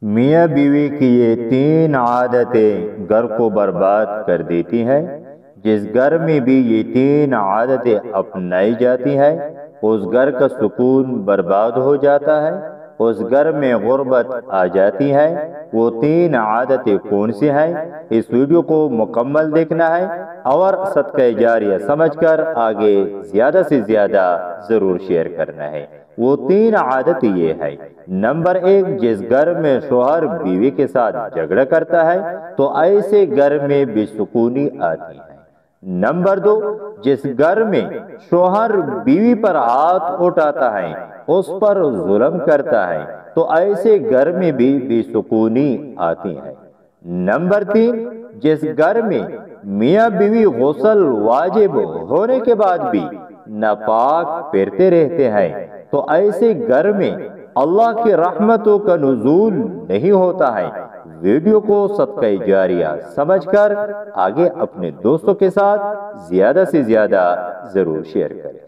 میاں بیوی کی یہ 3 عادتیں گھر کو برباد کر دیتی ہیں۔ جس گھر میں بھی یہ 3 عادتیں اپنائی جاتی ہیں اس گھر کا سکون برباد ہو جاتا ہے، اس گھر میں غربت آ جاتی ہے۔ وہ 3 عادتیں کون سی ہیں؟ اس ویڈیو کو مکمل دیکھنا ہے اور صدقہ جاریہ سمجھ کر آگے زیادہ سے زیادہ ضرور شیئر کرنا ہے۔ وہ 3 عادتیں یہ ہے۔ نمبر 1، جس گھر میں شوہر بیوی کے ساتھ جھگڑا کرتا ہے تو ایسے گھر میں بے سکونی آتی ہے۔ نمبر 2، جس گھر میں شوہر بیوی پر ہاتھ اٹھاتا ہے، اس پر ظلم کرتا ہے تو ایسے گھر میں بھی بے سکونی آتی ہے۔ نمبر 3، جس گھر میں میاں بیوی غسل واجب ہونے کے بعد بھی ناپاک پھرتے رہتے ہیں تو ایسے گھر میں اللہ کی رحمتوں کا نزول نہیں ہوتا ہے۔ ویڈیو کو صدقہ جاریہ سمجھ کر آگے اپنے دوستوں کے ساتھ زیادہ سے زیادہ ضرور شیئر کریں۔